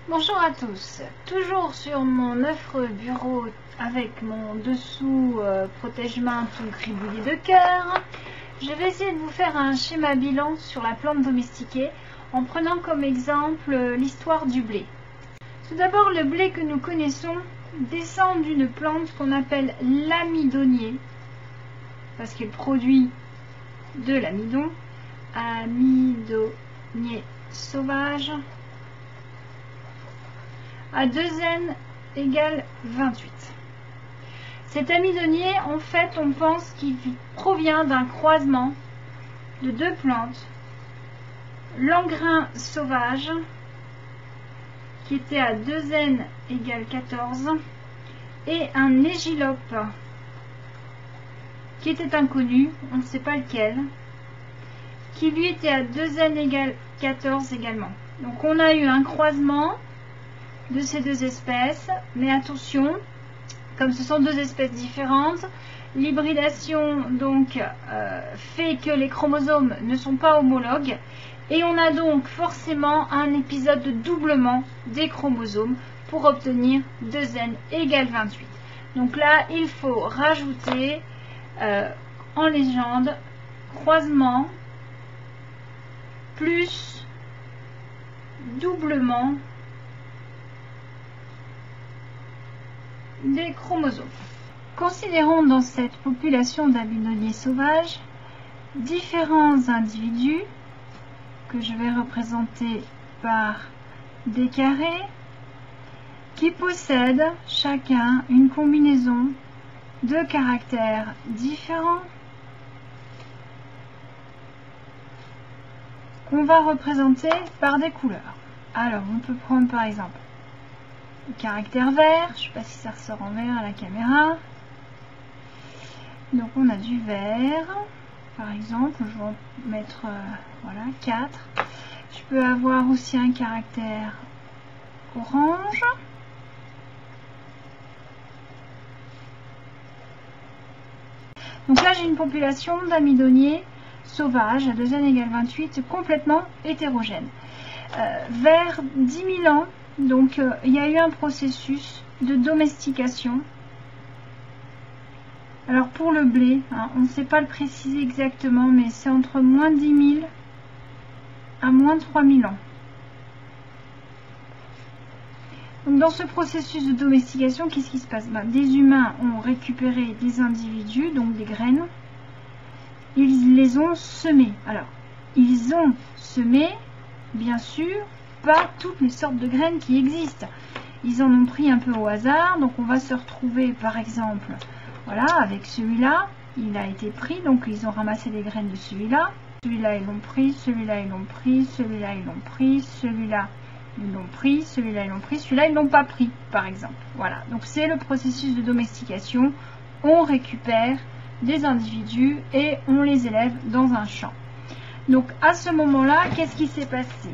Bonjour à tous, toujours sur mon affreux bureau avec mon dessous protège-main tout gribouillé de cœur, je vais essayer de vous faire un schéma bilan sur la plante domestiquée en prenant comme exemple l'histoire du blé. Tout d'abord, le blé que nous connaissons descend d'une plante qu'on appelle l'amidonnier, parce qu'elle produit de l'amidon, amidonnier sauvage, à 2N égale 28. Cet amidonnier, en fait, on pense qu'il provient d'un croisement de deux plantes, l'engrain sauvage, qui était à 2N égale 14, et un égilope, qui était inconnu, on ne sait pas lequel, qui lui était à 2N égale 14 également. Donc on a eu un croisement de ces deux espèces, mais attention, comme ce sont deux espèces différentes, l'hybridation donc fait que les chromosomes ne sont pas homologues et on a donc forcément un épisode de doublement des chromosomes pour obtenir 2N égale 28. Donc là, il faut rajouter en légende croisement plus doublement des chromosomes. Considérons dans cette population d'amidonniers sauvages différents individus que je vais représenter par des carrés qui possèdent chacun une combinaison de caractères différents qu'on va représenter par des couleurs. Alors on peut prendre par exemple le caractère vert, je ne sais pas si ça ressort en vert à la caméra. Donc on a du vert, par exemple, je vais en mettre voilà, 4. Je peux avoir aussi un caractère orange. Donc là j'ai une population d'amidonniers sauvages à 2N égale 28 complètement hétérogène. Vers 10 000 ans, donc il y a eu un processus de domestication. Alors pour le blé, hein, on ne sait pas le préciser exactement, mais c'est entre moins 10 000 à moins 3 000 ans. Donc dans ce processus de domestication, qu'est-ce qui se passe? Des humains ont récupéré des individus, donc des graines, ils les ont semés. Alors, ils ont semé, bien sûr, pas toutes les sortes de graines qui existent. Ils en ont pris un peu au hasard, donc on va se retrouver par exemple, voilà, avec celui-là, il a été pris, donc ils ont ramassé les graines de celui-là, celui-là ils l'ont pris, celui-là ils l'ont pris, celui-là ils l'ont pris, celui-là ils l'ont pris, celui-là ils l'ont pris, celui-là ils l'ont pas pris, par exemple. Voilà, donc c'est le processus de domestication, on récupère des individus et on les élève dans un champ. Donc à ce moment-là, qu'est-ce qui s'est passé?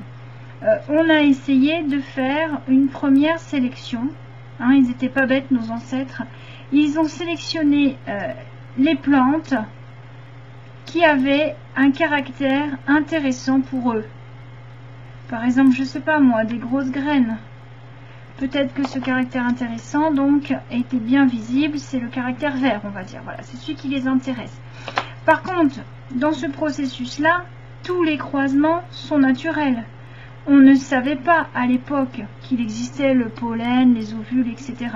On a essayé de faire une première sélection. Hein, ils n'étaient pas bêtes, nos ancêtres. Ils ont sélectionné les plantes qui avaient un caractère intéressant pour eux. Par exemple, je ne sais pas moi, des grosses graines. Peut-être que ce caractère intéressant donc était bien visible, c'est le caractère vert, on va dire. Voilà, c'est celui qui les intéresse. Par contre, dans ce processus-là, tous les croisements sont naturels. On ne savait pas à l'époque qu'il existait le pollen, les ovules, etc.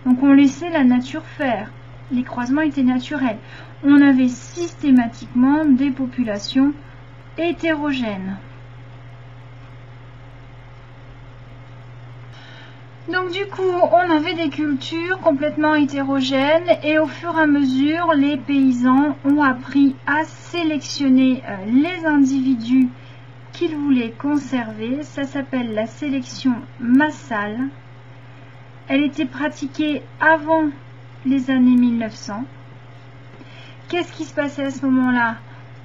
Donc on laissait la nature faire. Les croisements étaient naturels. On avait systématiquement des populations hétérogènes. Donc du coup, on avait des cultures complètement hétérogènes et au fur et à mesure, les paysans ont appris à sélectionner les individus qu'ils voulaient conserver. Ça s'appelle la sélection massale. Elle était pratiquée avant les années 1900. Qu'est-ce qui se passait à ce moment-là?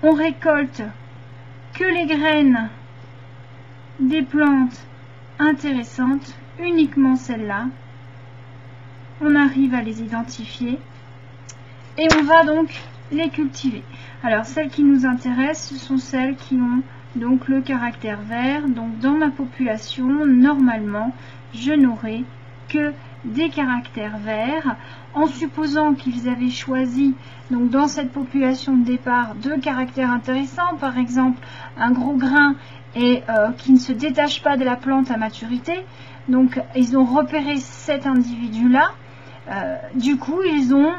On récolte que les graines des plantes intéressantes, uniquement celles-là. On arrive à les identifier et on va donc les cultiver. Alors celles qui nous intéressent, ce sont celles qui ont donc le caractère vert. Donc dans ma population, normalement, je n'aurai que des caractères verts, en supposant qu'ils avaient choisi donc dans cette population de départ 2 caractères intéressants, par exemple un gros grain et qui ne se détache pas de la plante à maturité. Donc ils ont repéré cet individu là, du coup ils ont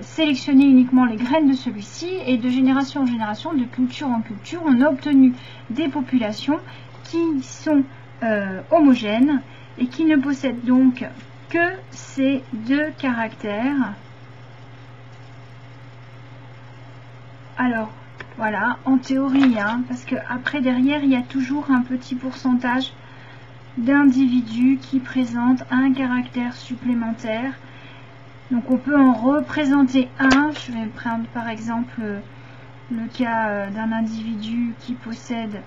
sélectionné uniquement les graines de celui-ci, et de génération en génération, de culture en culture, on a obtenu des populations qui sont homogènes et qui ne possèdent donc que ces 2 caractères. Alors voilà, en théorie, hein, parce que après derrière il y a toujours un petit pourcentage d'individus qui présentent un caractère supplémentaire. Donc on peut en représenter un. Je vais prendre par exemple le cas d'un individu qui possède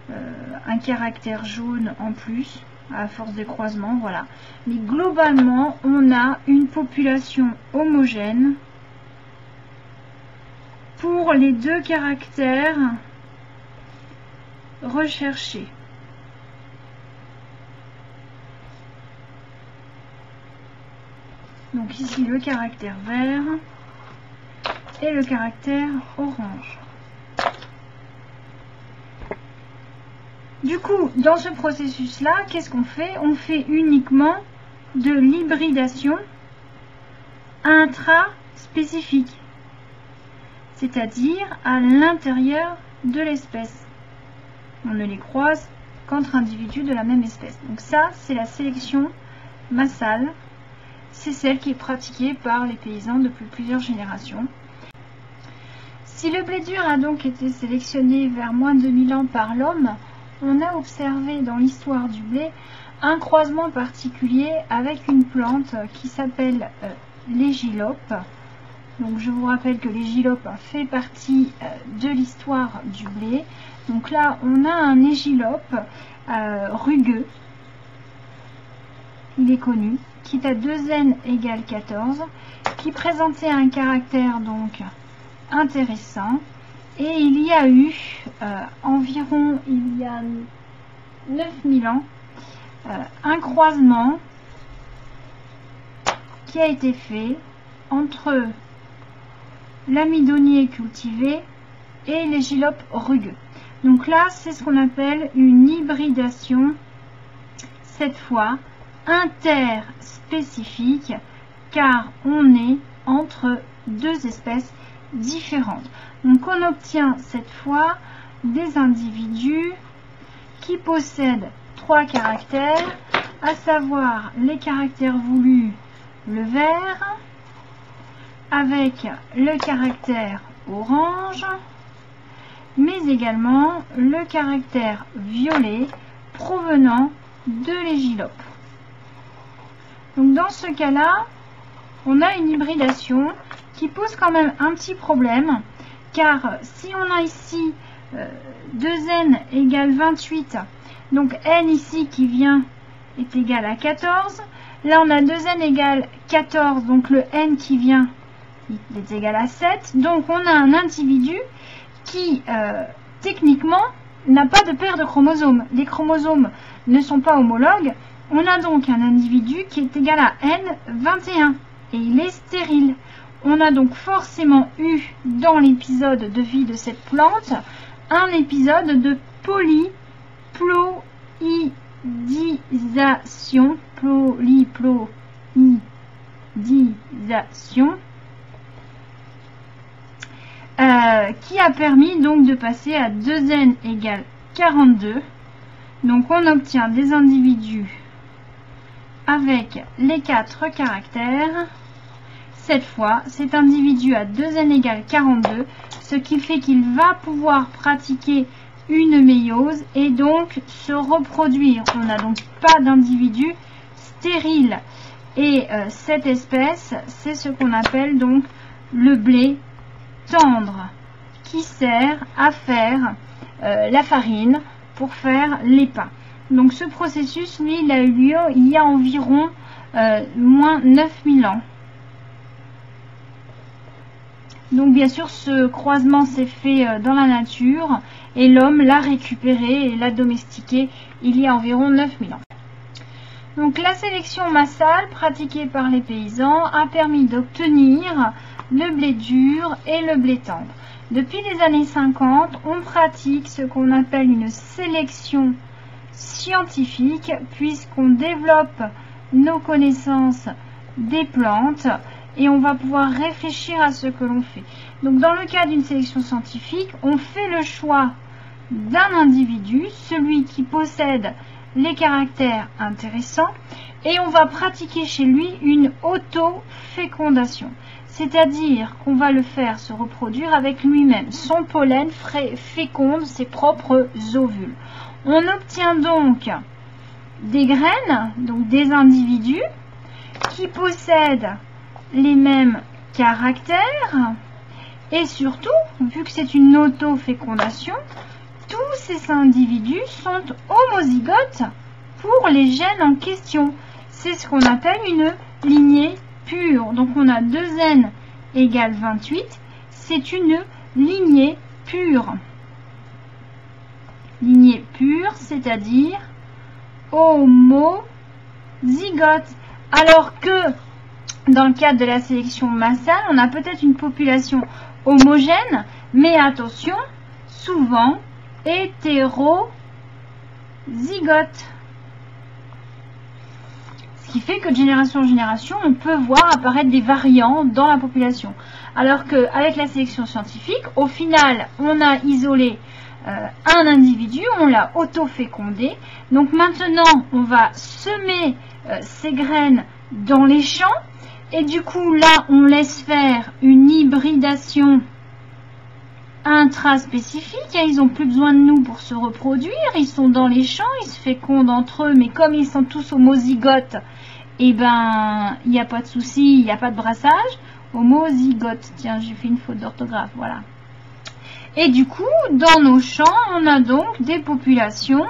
un caractère jaune en plus à force de croisement, voilà. Mais globalement on a une population homogène pour les 2 caractères recherchés. Donc ici le caractère vert et le caractère orange. Du coup, dans ce processus-là, qu'est-ce qu'on fait? On fait uniquement de l'hybridation intraspécifique, c'est-à-dire à l'intérieur de l'espèce. On ne les croise qu'entre individus de la même espèce. Donc ça, c'est la sélection massale. C'est celle qui est pratiquée par les paysans depuis plusieurs générations. Si le blé dur a donc été sélectionné vers moins de 2000 ans par l'homme, on a observé dans l'histoire du blé un croisement particulier avec une plante qui s'appelle l'égilope. Donc je vous rappelle que l'égilope fait partie de l'histoire du blé. Donc là on a un égilope rugueux, il est connu, qui est à 2n égale 14, qui présentait un caractère donc intéressant. Et il y a eu environ, il y a 9000 ans, un croisement qui a été fait entre l'amidonnier cultivé et l'égilope rugueux. Donc là, c'est ce qu'on appelle une hybridation, cette fois interspécifique, car on est entre 2 espèces différentes. Donc on obtient cette fois des individus qui possèdent 3 caractères, à savoir les caractères voulus, le vert, avec le caractère orange, mais également le caractère violet provenant de l'égilope. Donc dans ce cas-là, on a une hybridation qui pose quand même un petit problème, car si on a ici 2n égale 28, donc n ici qui vient est égal à 14, là on a 2n égale 14, donc le n qui vient il est égal à 7, donc on a un individu qui techniquement n'a pas de paire de chromosomes. Les chromosomes ne sont pas homologues, on a donc un individu qui est égal à n21 et il est stérile. On a donc forcément eu dans l'épisode de vie de cette plante un épisode de polyploïdisation, qui a permis donc de passer à 2n égale 42. Donc on obtient des individus avec les 4 caractères. Cette fois, cet individu a 2n égale 42, ce qui fait qu'il va pouvoir pratiquer une méiose et donc se reproduire. On n'a donc pas d'individu stérile. Et cette espèce, c'est ce qu'on appelle donc le blé tendre, qui sert à faire la farine pour faire les pains. Donc ce processus, lui, il a eu lieu il y a environ moins 9000 ans. Donc bien sûr, ce croisement s'est fait dans la nature et l'homme l'a récupéré et l'a domestiqué il y a environ 9000 ans. Donc la sélection massale pratiquée par les paysans a permis d'obtenir le blé dur et le blé tendre. Depuis les années 50, on pratique ce qu'on appelle une sélection scientifique puisqu'on développe nos connaissances des plantes et on va pouvoir réfléchir à ce que l'on fait. Donc dans le cas d'une sélection scientifique, on fait le choix d'un individu, celui qui possède les caractères intéressants, et on va pratiquer chez lui une auto-fécondation. C'est-à-dire qu'on va le faire se reproduire avec lui-même. Son pollen féconde ses propres ovules. On obtient donc des graines, donc des individus, qui possèdent les mêmes caractères, et surtout, vu que c'est une auto-fécondation, tous ces individus sont homozygotes pour les gènes en question. C'est ce qu'on appelle une lignée pure. Donc on a 2n égale 28. C'est une lignée pure. Lignée pure, c'est-à-dire homozygote. Alors que dans le cadre de la sélection massale, on a peut-être une population homogène, mais attention, souvent hétérozygote. Ce qui fait que de génération en génération, on peut voir apparaître des variants dans la population. Alors qu'avec la sélection scientifique, au final, on a isolé un individu, on l'a auto-fécondé. Donc maintenant, on va semer ces graines dans les champs. Et du coup, là, on laisse faire une hybridation intraspécifique. Ils n'ont plus besoin de nous pour se reproduire. Ils sont dans les champs, ils se fécondent entre eux. Mais comme ils sont tous homozygotes, eh ben, il n'y a pas de souci, il n'y a pas de brassage. Homozygote. Tiens, j'ai fait une faute d'orthographe, voilà. Et du coup, dans nos champs, on a donc des populations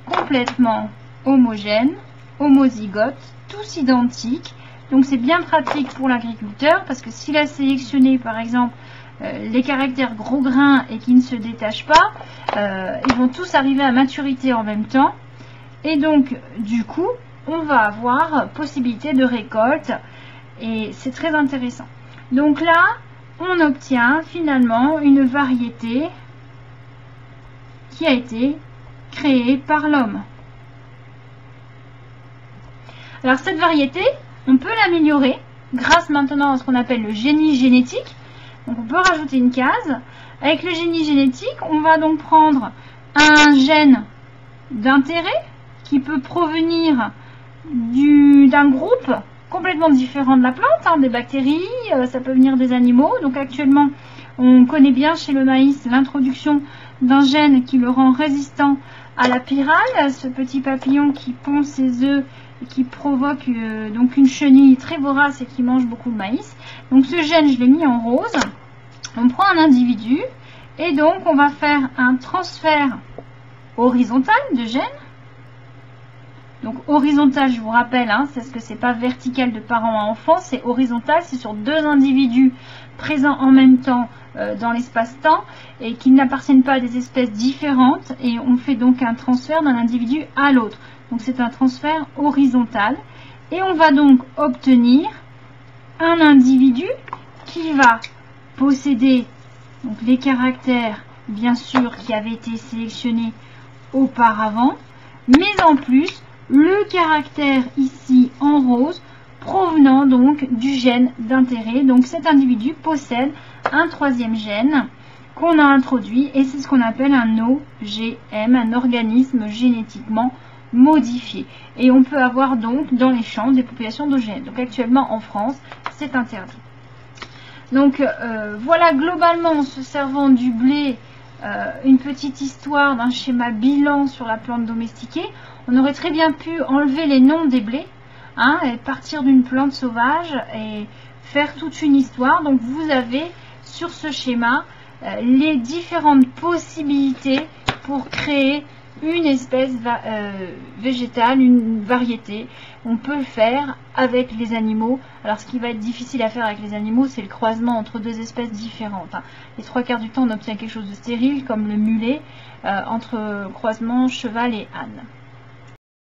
complètement homogènes, homozygotes, tous identiques. Donc c'est bien pratique pour l'agriculteur parce que s'il a sélectionné par exemple les caractères gros grains et qui ne se détachent pas, ils vont tous arriver à maturité en même temps. Et donc du coup, on va avoir possibilité de récolte et c'est très intéressant. Donc là, on obtient finalement une variété qui a été créée par l'homme. Alors cette variété, on peut l'améliorer grâce maintenant à ce qu'on appelle le génie génétique. Donc on peut rajouter une case. Avec le génie génétique, on va donc prendre un gène d'intérêt qui peut provenir d'un groupe complètement différent de la plante, des bactéries, ça peut venir des animaux. Donc actuellement, on connaît bien chez le maïs l'introduction d'un gène qui le rend résistant à la pyrale, ce petit papillon qui pond ses œufs et qui provoque donc une chenille très vorace et qui mange beaucoup de maïs. Donc ce gène, je l'ai mis en rose. On prend un individu et donc on va faire un transfert horizontal de gènes. Donc horizontal, je vous rappelle, c'est ce que c'est pas vertical de parent à enfant, c'est horizontal, c'est sur deux individus présents en même temps dans l'espace-temps et qui n'appartiennent pas à des espèces différentes, et on fait donc un transfert d'un individu à l'autre. Donc c'est un transfert horizontal et on va donc obtenir un individu qui va posséder donc les caractères bien sûr qui avaient été sélectionnés auparavant, mais en plus le caractère ici en rose provenant donc du gène d'intérêt. Donc cet individu possède un troisième gène qu'on a introduit et c'est ce qu'on appelle un OGM, un organisme génétiquement modifié. Et on peut avoir donc dans les champs des populations d'OGM. Donc actuellement en France, c'est interdit. Donc voilà globalement en se servant du blé une petite histoire d'un schéma bilan sur la plante domestiquée. On aurait très bien pu enlever les noms des blés, et partir d'une plante sauvage et faire toute une histoire. Donc vous avez sur ce schéma les différentes possibilités pour créer une espèce végétale, une variété. On peut le faire avec les animaux. Alors ce qui va être difficile à faire avec les animaux, c'est le croisement entre deux espèces différentes. Les trois quarts du temps, on obtient quelque chose de stérile, comme le mulet, entre croisement cheval et âne.